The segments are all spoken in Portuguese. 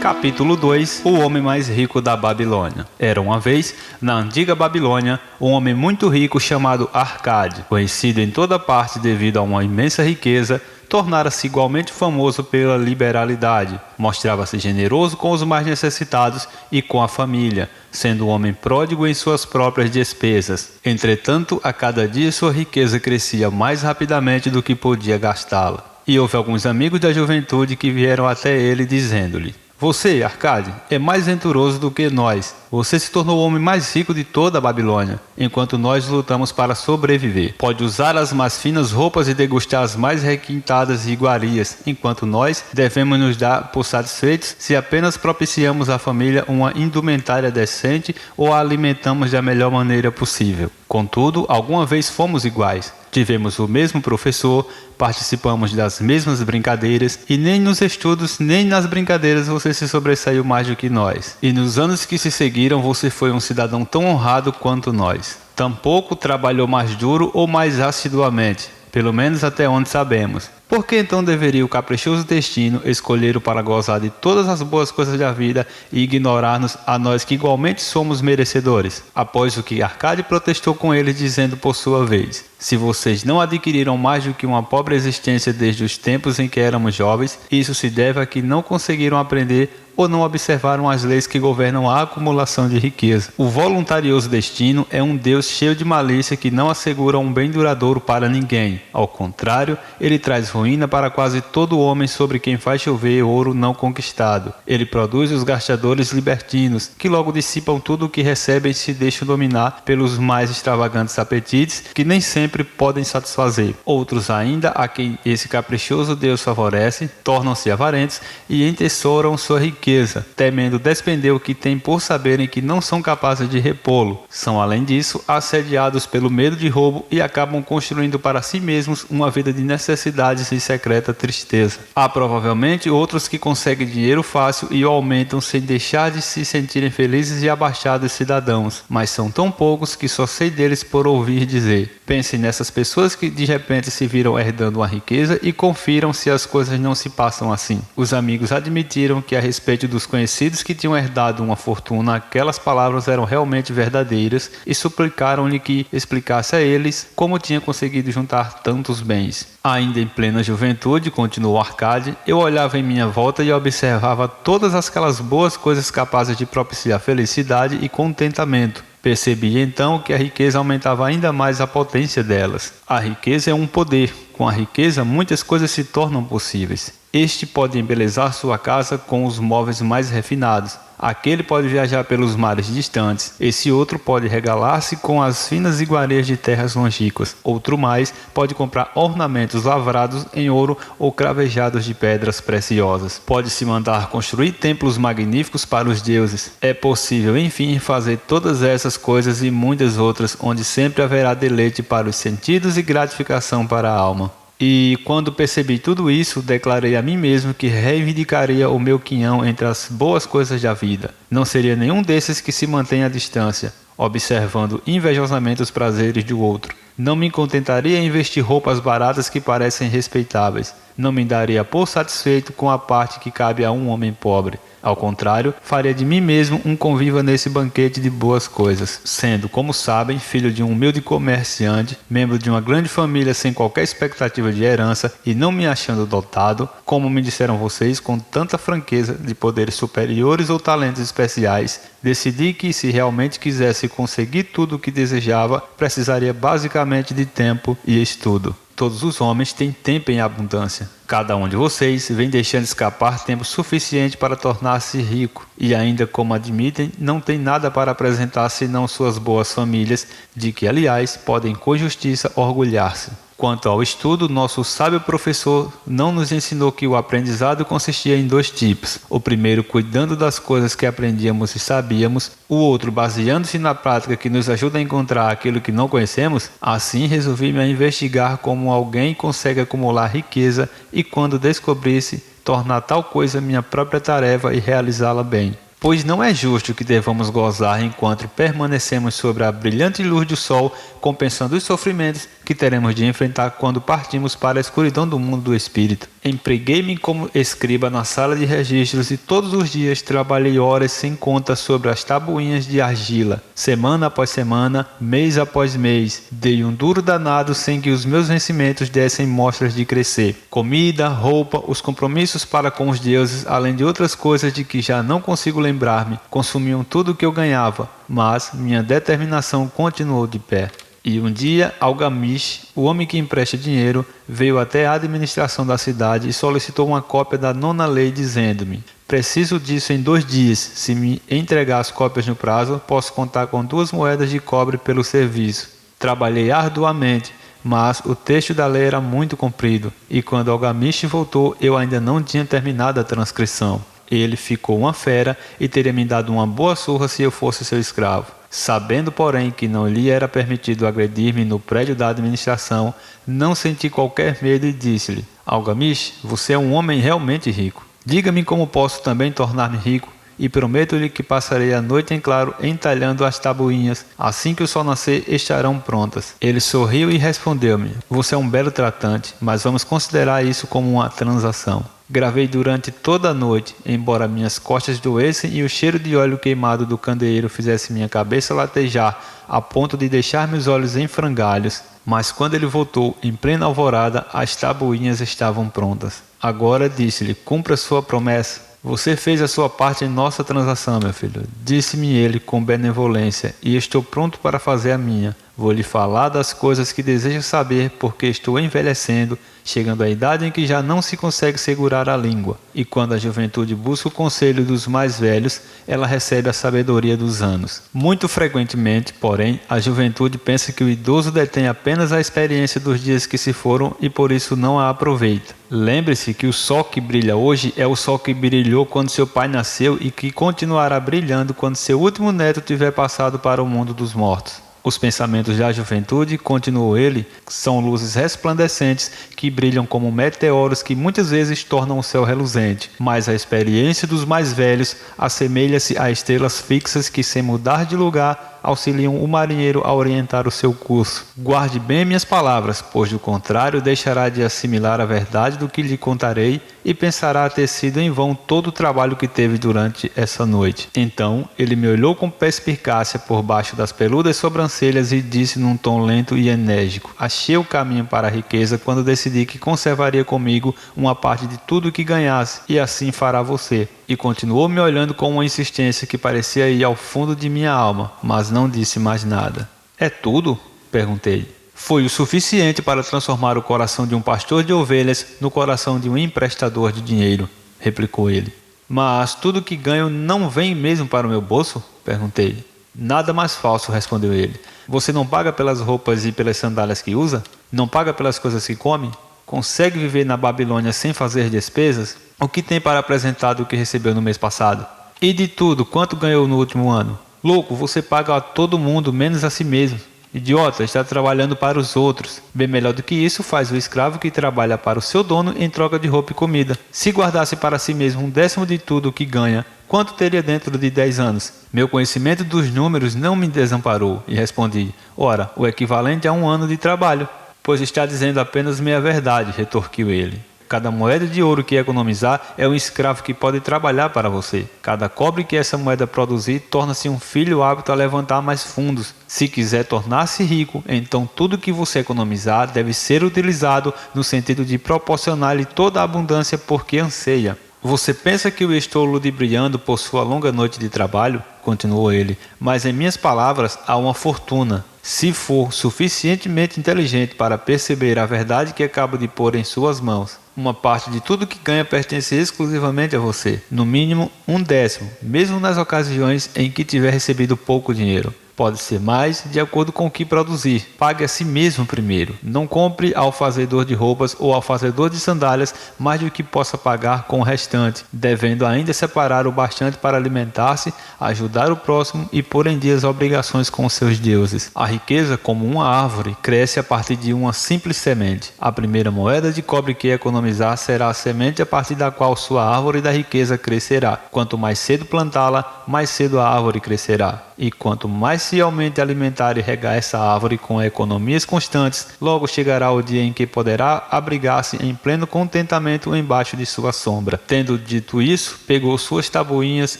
Capítulo 2. O homem mais rico da Babilônia. Era uma vez, na antiga Babilônia, um homem muito rico chamado Arcade, conhecido em toda parte devido a uma imensa riqueza, tornara-se igualmente famoso pela liberalidade. Mostrava-se generoso com os mais necessitados e com a família, sendo um homem pródigo em suas próprias despesas. Entretanto, a cada dia sua riqueza crescia mais rapidamente do que podia gastá-la. E houve alguns amigos da juventude que vieram até ele dizendo-lhe: "Você, Arcade, é mais venturoso do que nós. Você se tornou o homem mais rico de toda a Babilônia, enquanto nós lutamos para sobreviver. Pode usar as mais finas roupas e degustar as mais requintadas iguarias, enquanto nós devemos nos dar por satisfeitos se apenas propiciamos à família uma indumentária decente ou a alimentamos da melhor maneira possível. Contudo, alguma vez fomos iguais. Tivemos o mesmo professor, participamos das mesmas brincadeiras, e nem nos estudos nem nas brincadeiras você se sobressaiu mais do que nós. E nos anos que se seguiram você foi um cidadão tão honrado quanto nós. Tampouco trabalhou mais duro ou mais assiduamente, pelo menos até onde sabemos. Por que então deveria o caprichoso destino escolher-o para gozar de todas as boas coisas da vida e ignorar-nos a nós que igualmente somos merecedores?" Após o que Arcade protestou com eles, dizendo por sua vez: "Se vocês não adquiriram mais do que uma pobre existência desde os tempos em que éramos jovens, isso se deve a que não conseguiram aprender ou não observaram as leis que governam a acumulação de riqueza. O voluntarioso destino é um Deus cheio de malícia que não assegura um bem duradouro para ninguém. Ao contrário, ele traz ruína para quase todo homem sobre quem faz chover ouro não conquistado. Ele produz os gastadores libertinos, que logo dissipam tudo o que recebem e se deixam dominar pelos mais extravagantes apetites, que nem sempre podem satisfazer. Outros ainda, a quem esse caprichoso Deus favorece, tornam-se avarentos e entesouram sua riqueza, temendo despender o que têm por saberem que não são capazes de repô-lo. São, além disso, assediados pelo medo de roubo e acabam construindo para si mesmos uma vida de necessidades e secreta tristeza. Há provavelmente outros que conseguem dinheiro fácil e o aumentam sem deixar de se sentirem felizes e abaixados cidadãos, mas são tão poucos que só sei deles por ouvir dizer. Pensem nessas pessoas que de repente se viram herdando uma riqueza e confiram se as coisas não se passam assim." Os amigos admitiram que a respeito dos conhecidos que tinham herdado uma fortuna, aquelas palavras eram realmente verdadeiras e suplicaram-lhe que explicasse a eles como tinha conseguido juntar tantos bens. "Ainda em plena juventude", continuou Arcade, "eu olhava em minha volta e observava todas aquelas boas coisas capazes de propiciar felicidade e contentamento. Percebi então que a riqueza aumentava ainda mais a potência delas. A riqueza é um poder. Com a riqueza, muitas coisas se tornam possíveis. Este pode embelezar sua casa com os móveis mais refinados. Aquele pode viajar pelos mares distantes. Esse outro pode regalar-se com as finas iguarias de terras longínquas. Outro mais pode comprar ornamentos lavrados em ouro ou cravejados de pedras preciosas. Pode-se mandar construir templos magníficos para os deuses. É possível, enfim, fazer todas essas coisas e muitas outras, onde sempre haverá deleite para os sentidos e gratificação para a alma. E quando percebi tudo isso, declarei a mim mesmo que reivindicaria o meu quinhão entre as boas coisas da vida. Não seria nenhum desses que se mantém à distância, observando invejosamente os prazeres do outro. Não me contentaria em vestir roupas baratas que parecem respeitáveis. Não me daria por satisfeito com a parte que cabe a um homem pobre. Ao contrário, faria de mim mesmo um conviva nesse banquete de boas coisas, sendo, como sabem, filho de um humilde comerciante, membro de uma grande família sem qualquer expectativa de herança e não me achando dotado, como me disseram vocês com tanta franqueza, de poderes superiores ou talentos especiais. Decidi que, se realmente quisesse conseguir tudo o que desejava, precisaria basicamente de tempo e estudo. Todos os homens têm tempo em abundância. Cada um de vocês vem deixando escapar tempo suficiente para tornar-se rico. E ainda, como admitem, não tem nada para apresentar senão suas boas famílias, de que, aliás, podem com justiça orgulhar-se. Quanto ao estudo, nosso sábio professor não nos ensinou que o aprendizado consistia em 2 tipos. O primeiro, cuidando das coisas que aprendíamos e sabíamos. O outro, baseando-se na prática que nos ajuda a encontrar aquilo que não conhecemos. Assim, resolvi-me a investigar como alguém consegue acumular riqueza e, quando descobrisse, tornar tal coisa minha própria tarefa e realizá-la bem. Pois não é justo que devamos gozar enquanto permanecemos sobre a brilhante luz do sol, compensando os sofrimentos que teremos de enfrentar quando partimos para a escuridão do mundo do espírito. Empreguei-me como escriba na sala de registros e todos os dias trabalhei horas sem conta sobre as tabuinhas de argila. Semana após semana, mês após mês, dei um duro danado sem que os meus vencimentos dessem mostras de crescer. Comida, roupa, os compromissos para com os deuses, além de outras coisas de que já não consigo lembrar-me, consumiam tudo o que eu ganhava, mas minha determinação continuou de pé. E um dia, Algamish, o homem que empresta dinheiro, veio até a administração da cidade e solicitou uma cópia da nona lei, dizendo-me: preciso disso em 2 dias. Se me entregar as cópias no prazo, posso contar com 2 moedas de cobre pelo serviço. Trabalhei arduamente, mas o texto da lei era muito comprido, e quando Algamish voltou, eu ainda não tinha terminado a transcrição. Ele ficou uma fera e teria me dado uma boa surra se eu fosse seu escravo. Sabendo, porém, que não lhe era permitido agredir-me no prédio da administração, não senti qualquer medo e disse-lhe: Algamish, você é um homem realmente rico. Diga-me como posso também tornar-me rico, e prometo-lhe que passarei a noite em claro entalhando as tabuinhas. Assim que o sol nascer, estarão prontas. Ele sorriu e respondeu-me: você é um belo tratante, mas vamos considerar isso como uma transação. Gravei durante toda a noite, embora minhas costas doessem e o cheiro de óleo queimado do candeeiro fizesse minha cabeça latejar, a ponto de deixar meus olhos em frangalhos. Mas quando ele voltou, em plena alvorada, as tabuinhas estavam prontas. Agora disse-lhe: cumpra sua promessa. Você fez a sua parte em nossa transação, meu filho. Disse-me ele com benevolência, e estou pronto para fazer a minha. Vou lhe falar das coisas que deseja saber, porque estou envelhecendo, chegando à idade em que já não se consegue segurar a língua. E quando a juventude busca o conselho dos mais velhos, ela recebe a sabedoria dos anos. Muito frequentemente, porém, a juventude pensa que o idoso detém apenas a experiência dos dias que se foram e por isso não a aproveita. Lembre-se que o sol que brilha hoje é o sol que brilhou quando seu pai nasceu e que continuará brilhando quando seu último neto tiver passado para o mundo dos mortos. Os pensamentos da juventude, continuou ele, são luzes resplandecentes que brilham como meteoros que muitas vezes tornam o céu reluzente, mas a experiência dos mais velhos assemelha-se a estrelas fixas que, sem mudar de lugar, auxiliam o marinheiro a orientar o seu curso. Guarde bem minhas palavras, pois do contrário deixará de assimilar a verdade do que lhe contarei e pensará ter sido em vão todo o trabalho que teve durante essa noite. Então ele me olhou com perspicácia por baixo das peludas sobrancelhas e disse num tom lento e enérgico: achei o caminho para a riqueza quando decidi que conservaria comigo uma parte de tudo o que ganhasse, e assim fará você. E continuou me olhando com uma insistência que parecia ir ao fundo de minha alma, mas não disse mais nada. É tudo? Perguntei. Foi o suficiente para transformar o coração de um pastor de ovelhas no coração de um emprestador de dinheiro, replicou ele. Mas tudo que ganho não vem mesmo para o meu bolso? Perguntei. Nada mais falso, respondeu ele. Você não paga pelas roupas e pelas sandálias que usa? Não paga pelas coisas que come? Consegue viver na Babilônia sem fazer despesas? O que tem para apresentar do que recebeu no mês passado? E de tudo, quanto ganhou no último ano? Louco, você paga a todo mundo, menos a si mesmo. Idiota, está trabalhando para os outros. Bem melhor do que isso faz o escravo que trabalha para o seu dono em troca de roupa e comida. Se guardasse para si mesmo 1/10 de tudo o que ganha, quanto teria dentro de 10 anos? Meu conhecimento dos números não me desamparou, e respondi: ora, o equivalente a 1 ano de trabalho. Pois está dizendo apenas meia verdade, retorquiu ele. Cada moeda de ouro que economizar é um escravo que pode trabalhar para você. Cada cobre que essa moeda produzir torna-se um filho apto a levantar mais fundos. Se quiser tornar-se rico, então tudo que você economizar deve ser utilizado no sentido de proporcionar-lhe toda a abundância porque anseia. Você pensa que eu estou ludibriando por sua longa noite de trabalho? Continuou ele, mas em minhas palavras há uma fortuna. Se for suficientemente inteligente para perceber a verdade que acabo de pôr em suas mãos, uma parte de tudo que ganha pertence exclusivamente a você, no mínimo 1/10, mesmo nas ocasiões em que tiver recebido pouco dinheiro. Pode ser mais de acordo com o que produzir. Pague a si mesmo primeiro. Não compre ao fazedor de roupas ou ao fazedor de sandálias mais do que possa pagar com o restante, devendo ainda separar o bastante para alimentar-se, ajudar o próximo e pôr em dia as obrigações com os seus deuses. A riqueza, como uma árvore, cresce a partir de uma simples semente. A primeira moeda de cobre que economizar será a semente a partir da qual sua árvore da riqueza crescerá. Quanto mais cedo plantá-la, mais cedo a árvore crescerá. E quanto mais se aumente alimentar e regar essa árvore com economias constantes, logo chegará o dia em que poderá abrigar-se em pleno contentamento embaixo de sua sombra. Tendo dito isso, pegou suas tabuinhas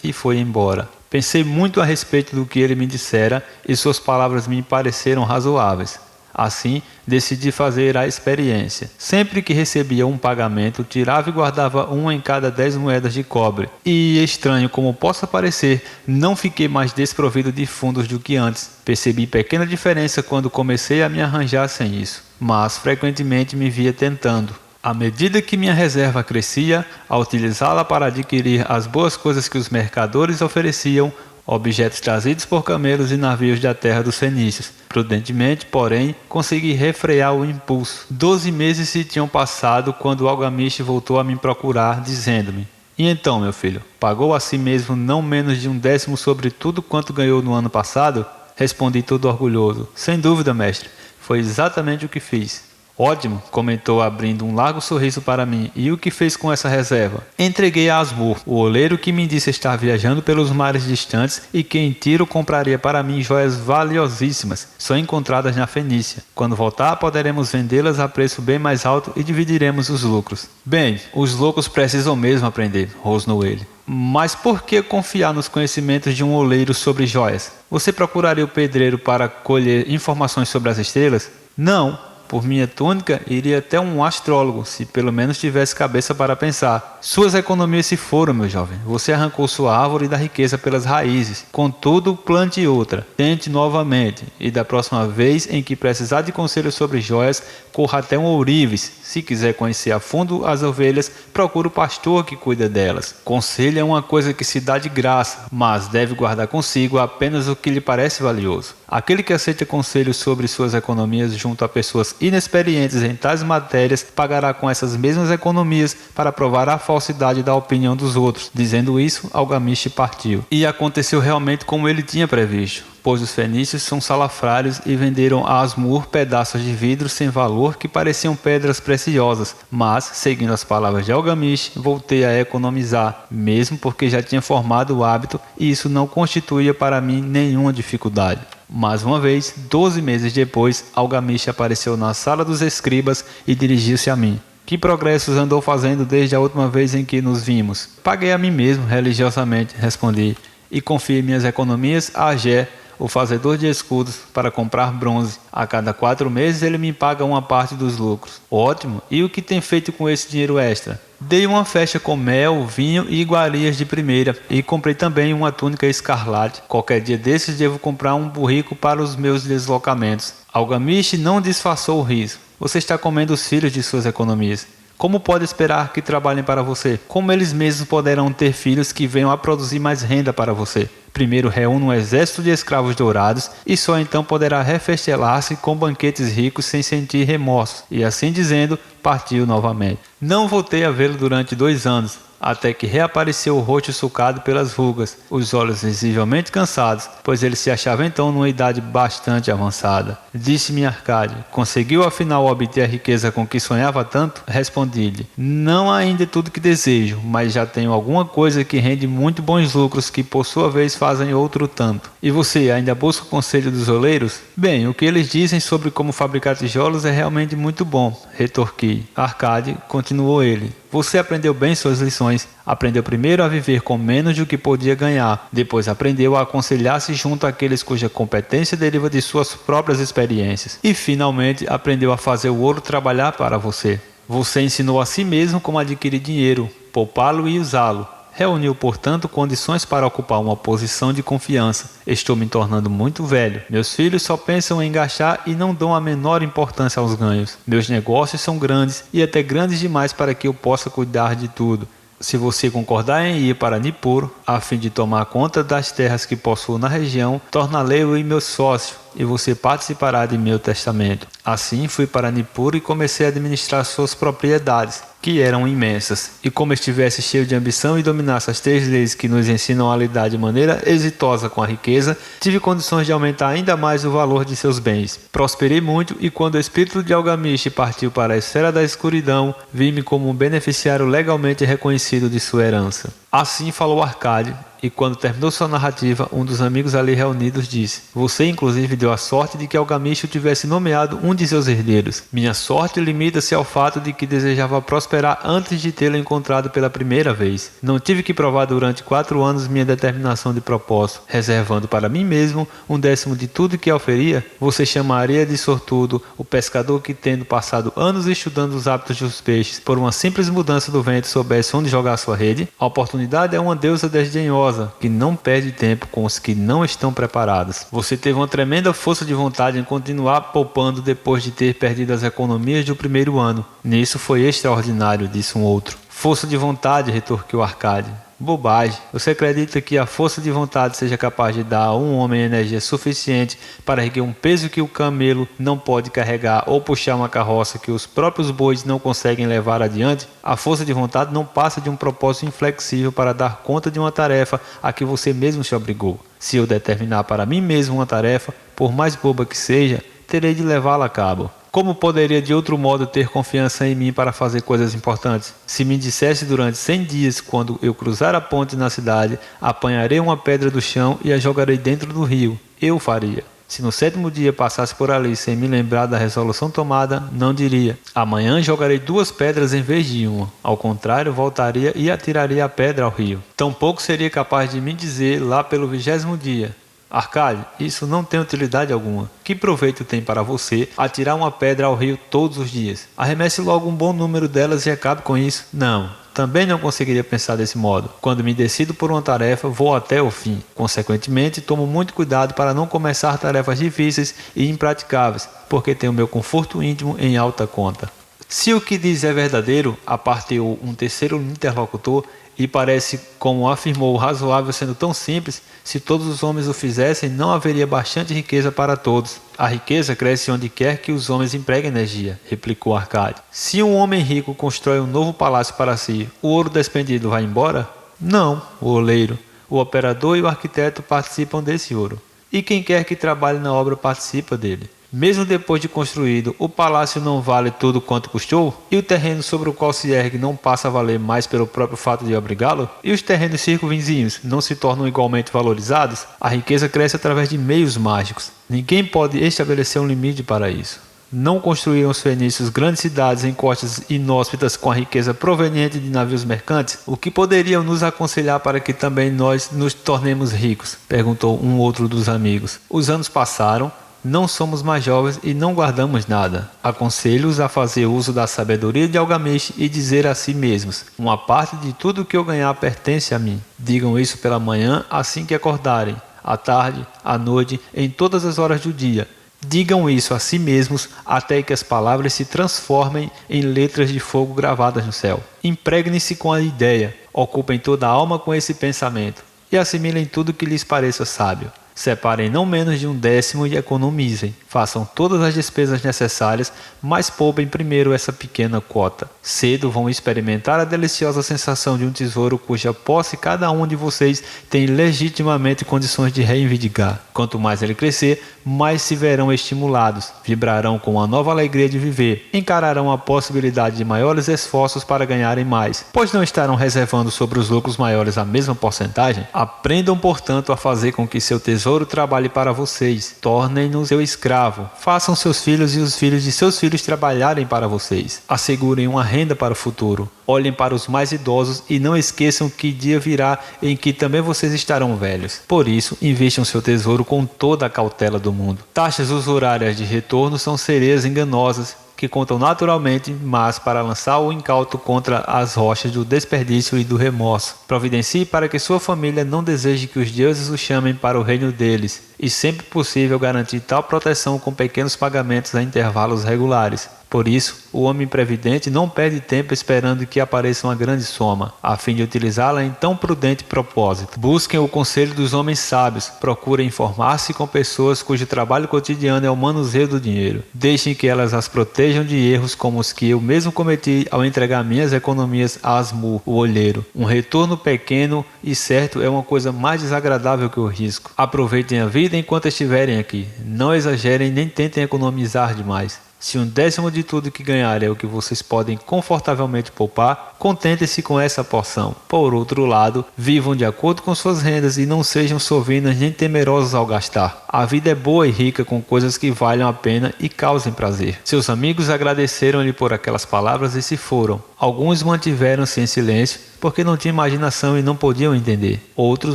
e foi embora. Pensei muito a respeito do que ele me dissera e suas palavras me pareceram razoáveis. Assim, decidi fazer a experiência. Sempre que recebia um pagamento, tirava e guardava uma em cada 10 moedas de cobre. E, estranho como possa parecer, não fiquei mais desprovido de fundos do que antes. Percebi pequena diferença quando comecei a me arranjar sem isso, mas frequentemente me via tentando. À medida que minha reserva crescia, a utilizá-la para adquirir as boas coisas que os mercadores ofereciam, objetos trazidos por camelos e navios da terra dos fenícios. Prudentemente, porém, consegui refrear o impulso. 12 meses se tinham passado quando o algamiste voltou a me procurar, dizendo-me: "E então, meu filho, pagou a si mesmo não menos de 1/10 sobre tudo quanto ganhou no ano passado?" Respondi todo orgulhoso: "Sem dúvida, mestre, foi exatamente o que fiz." "Ótimo", comentou abrindo um largo sorriso para mim. "E o que fez com essa reserva?" "Entreguei a Asmur, o oleiro que me disse estar viajando pelos mares distantes e que em Tiro compraria para mim joias valiosíssimas, só encontradas na Fenícia. Quando voltar, poderemos vendê-las a preço bem mais alto e dividiremos os lucros." "Bem, os loucos precisam mesmo aprender", rosnou ele. "Mas por que confiar nos conhecimentos de um oleiro sobre joias? Você procuraria o pedreiro para colher informações sobre as estrelas?" "Não. Por minha túnica, iria até um astrólogo, se pelo menos tivesse cabeça para pensar." "Suas economias se foram, meu jovem. Você arrancou sua árvore da riqueza pelas raízes. Contudo, plante outra. Tente novamente. E da próxima vez em que precisar de conselhos sobre joias, corra até um ourives. Se quiser conhecer a fundo as ovelhas, procure o pastor que cuida delas. Conselho é uma coisa que se dá de graça, mas deve guardar consigo apenas o que lhe parece valioso. Aquele que aceita conselhos sobre suas economias junto a pessoas inexperientes em tais matérias pagará com essas mesmas economias para provar a falsidade da opinião dos outros." Dizendo isso, Algamiste partiu. E aconteceu realmente como ele tinha previsto, pois os fenícios são salafrários e venderam a Asmur pedaços de vidro sem valor que pareciam pedras preciosas. Mas, seguindo as palavras de Algamiste, voltei a economizar, mesmo porque já tinha formado o hábito e isso não constituía para mim nenhuma dificuldade. Mais uma vez, 12 meses depois, Algamiste apareceu na sala dos escribas e dirigiu-se a mim. "Que progressos andou fazendo desde a última vez em que nos vimos?" "Paguei a mim mesmo, religiosamente", respondi, "e confiei minhas economias a Agé, o fazedor de escudos, para comprar bronze. A cada 4 meses ele me paga uma parte dos lucros." "Ótimo! E o que tem feito com esse dinheiro extra?" "Dei uma festa com mel, vinho e iguarias de primeira, e comprei também uma túnica escarlate. Qualquer dia desses devo comprar um burrico para os meus deslocamentos." Algamiste não disfarçou o riso. "Você está comendo os filhos de suas economias. Como pode esperar que trabalhem para você? Como eles mesmos poderão ter filhos que venham a produzir mais renda para você? Primeiro reúna um exército de escravos dourados e só então poderá refestelar-se com banquetes ricos sem sentir remorso." E assim dizendo, partiu novamente. Não voltei a vê-lo durante 2 anos, até que reapareceu o rosto sulcado pelas rugas, os olhos visivelmente cansados, pois ele se achava então numa idade bastante avançada. Disse-me Arcade: "Conseguiu afinal obter a riqueza com que sonhava tanto?" Respondi-lhe: "Não ainda tudo que desejo, mas já tenho alguma coisa que rende muito bons lucros que por sua vez fazem outro tanto." "E você ainda busca o conselho dos oleiros?" "Bem, o que eles dizem sobre como fabricar tijolos é realmente muito bom", retorqui. "Arcade", continuou ele, "você aprendeu bem suas lições. Aprendeu primeiro a viver com menos do que podia ganhar. Depois aprendeu a aconselhar-se junto àqueles cuja competência deriva de suas próprias experiências. E finalmente aprendeu a fazer o ouro trabalhar para você. Você ensinou a si mesmo como adquirir dinheiro, poupá-lo e usá-lo. Reuniu, portanto, condições para ocupar uma posição de confiança. Estou me tornando muito velho. Meus filhos só pensam em gastar e não dão a menor importância aos ganhos. Meus negócios são grandes e até grandes demais para que eu possa cuidar de tudo. Se você concordar em ir para Nippur, a fim de tomar conta das terras que possuo na região, torná-lo em meu sócio, e você participará de meu testamento." Assim fui para Nippur e comecei a administrar suas propriedades, que eram imensas. E como estivesse cheio de ambição e dominasse as 3 leis que nos ensinam a lidar de maneira exitosa com a riqueza, tive condições de aumentar ainda mais o valor de seus bens. Prosperei muito e quando o espírito de Algamiste partiu para a esfera da escuridão, vi-me como um beneficiário legalmente reconhecido de sua herança. Assim falou Arcade, e quando terminou sua narrativa, um dos amigos ali reunidos disse: Você inclusive deu a sorte de que Algamisto tivesse nomeado um de seus herdeiros. Minha sorte limita-se ao fato de que desejava prosperar antes de tê-lo encontrado pela primeira vez. Não tive que provar durante 4 anos minha determinação de propósito, reservando para mim mesmo 1/10 de tudo que oferia. Você chamaria de sortudo o pescador que, tendo passado anos estudando os hábitos dos peixes, por uma simples mudança do vento soubesse onde jogar sua rede? A oportunidade é uma deusa desdenhosa que não perde tempo com os que não estão preparados. Você teve uma tremenda força de vontade em continuar poupando depois de ter perdido as economias do primeiro ano. Nisso foi extraordinário, disse um outro. Força de vontade, retorquiu Arcade. Bobagem. Você acredita que a força de vontade seja capaz de dar a um homem energia suficiente para erguer um peso que o camelo não pode carregar ou puxar uma carroça que os próprios bois não conseguem levar adiante? A força de vontade não passa de um propósito inflexível para dar conta de uma tarefa a que você mesmo se obrigou. Se eu determinar para mim mesmo uma tarefa, por mais boba que seja, terei de levá-la a cabo. Como poderia de outro modo ter confiança em mim para fazer coisas importantes? Se me dissesse durante 100 dias, quando eu cruzar a ponte na cidade, apanharei uma pedra do chão e a jogarei dentro do rio, eu faria. Se no 7º dia passasse por ali sem me lembrar da resolução tomada, não diria: amanhã jogarei 2 pedras em vez de uma. Ao contrário, voltaria e atiraria a pedra ao rio. Tampouco seria capaz de me dizer lá pelo 20º dia: Arcade, isso não tem utilidade alguma. Que proveito tem para você atirar uma pedra ao rio todos os dias? Arremesse logo um bom número delas e acabe com isso. Não, também não conseguiria pensar desse modo. Quando me decido por uma tarefa, vou até o fim. Consequentemente, tomo muito cuidado para não começar tarefas difíceis e impraticáveis, porque tenho meu conforto íntimo em alta conta. Se o que diz é verdadeiro, aparteou um terceiro interlocutor, e parece, como afirmou, razoável sendo tão simples, se todos os homens o fizessem, não haveria bastante riqueza para todos. A riqueza cresce onde quer que os homens empreguem energia, replicou Arcade. Se um homem rico constrói um novo palácio para si, o ouro despendido vai embora? Não, o oleiro, o operador e o arquiteto participam desse ouro. E quem quer que trabalhe na obra participa dele. Mesmo depois de construído, o palácio não vale tudo quanto custou? E o terreno sobre o qual se ergue não passa a valer mais pelo próprio fato de abrigá-lo? E os terrenos circunvizinhos não se tornam igualmente valorizados? A riqueza cresce através de meios mágicos. Ninguém pode estabelecer um limite para isso. Não construíram os fenícios grandes cidades em costas inóspitas com a riqueza proveniente de navios mercantes? O que poderiam nos aconselhar para que também nós nos tornemos ricos? Perguntou um outro dos amigos. Os anos passaram. Não somos mais jovens e não guardamos nada. Aconselho-os a fazer uso da sabedoria de Algamish e dizer a si mesmos: uma parte de tudo que eu ganhar pertence a mim. Digam isso pela manhã assim que acordarem, à tarde, à noite, em todas as horas do dia. Digam isso a si mesmos até que as palavras se transformem em letras de fogo gravadas no céu. Impregnem-se com a ideia, ocupem toda a alma com esse pensamento e assimilem tudo que lhes pareça sábio. Separem não menos de 1/10 e economizem. Façam todas as despesas necessárias, mas poupem primeiro essa pequena quota. Cedo vão experimentar a deliciosa sensação de um tesouro cuja posse cada um de vocês tem legitimamente condições de reivindicar. Quanto mais ele crescer, mais se verão estimulados, vibrarão com uma nova alegria de viver, encararão a possibilidade de maiores esforços para ganharem mais, pois não estarão reservando sobre os lucros maiores a mesma porcentagem. Aprendam, portanto, a fazer com que seu tesouro trabalhe para vocês. Tornem-no seu escravo. Façam seus filhos e os filhos de seus filhos trabalharem para vocês. Assegurem uma renda para o futuro. Olhem para os mais idosos e não esqueçam que dia virá em que também vocês estarão velhos. Por isso, investam seu tesouro com toda a cautela do mundo. Taxas usurárias de retorno são sereias enganosas que contam naturalmente, mas para lançar o incauto contra as rochas do desperdício e do remorso. Providencie para que sua família não deseje que os deuses o chamem para o reino deles, e sempre possível garantir tal proteção com pequenos pagamentos a intervalos regulares. Por isso, o homem previdente não perde tempo esperando que apareça uma grande soma, a fim de utilizá-la em tão prudente propósito. Busquem o conselho dos homens sábios, procurem informar-se com pessoas cujo trabalho cotidiano é o manuseio do dinheiro. Deixem que elas as protejam de erros como os que eu mesmo cometi ao entregar minhas economias a Asmur, o olheiro. Um retorno pequeno e certo é uma coisa mais desagradável que o risco. Aproveitem a vida enquanto estiverem aqui. Não exagerem nem tentem economizar demais. Se 1/10 de tudo que ganharem é o que vocês podem confortavelmente poupar, contentem-se com essa porção. Por outro lado, vivam de acordo com suas rendas e não sejam sovinas nem temerosos ao gastar. A vida é boa e rica com coisas que valham a pena e causem prazer. Seus amigos agradeceram-lhe por aquelas palavras e se foram. Alguns mantiveram-se em silêncio, porque não tinham imaginação e não podiam entender. Outros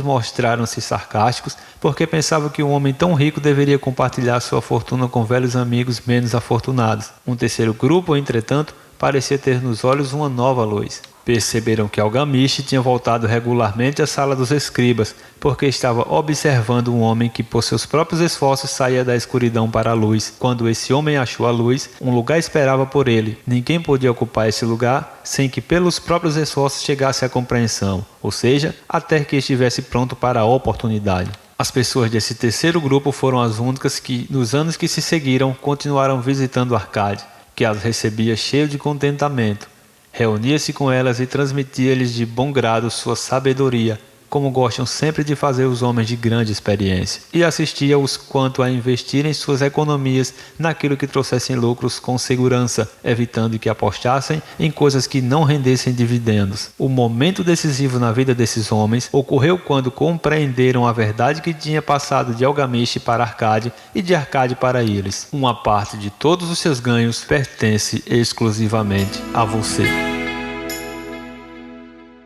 mostraram-se sarcásticos, porque pensavam que um homem tão rico deveria compartilhar sua fortuna com velhos amigos menos afortunados. Um terceiro grupo, entretanto, parecia ter nos olhos uma nova luz. Perceberam que Algamish tinha voltado regularmente à sala dos escribas, porque estava observando um homem que por seus próprios esforços saía da escuridão para a luz. Quando esse homem achou a luz, um lugar esperava por ele. Ninguém podia ocupar esse lugar sem que pelos próprios esforços chegasse à compreensão, ou seja, até que estivesse pronto para a oportunidade. As pessoas desse terceiro grupo foram as únicas que, nos anos que se seguiram, continuaram visitando Arcade, que as recebia cheio de contentamento. Reunia-se com elas e transmitia-lhes de bom grado sua sabedoria, como gostam sempre de fazer os homens de grande experiência, e assistia-os quanto a investirem suas economias naquilo que trouxessem lucros com segurança, evitando que apostassem em coisas que não rendessem dividendos. O momento decisivo na vida desses homens ocorreu quando compreenderam a verdade que tinha passado de Algamish para Arcade e de Arcade para eles. Uma parte de todos os seus ganhos pertence exclusivamente a você.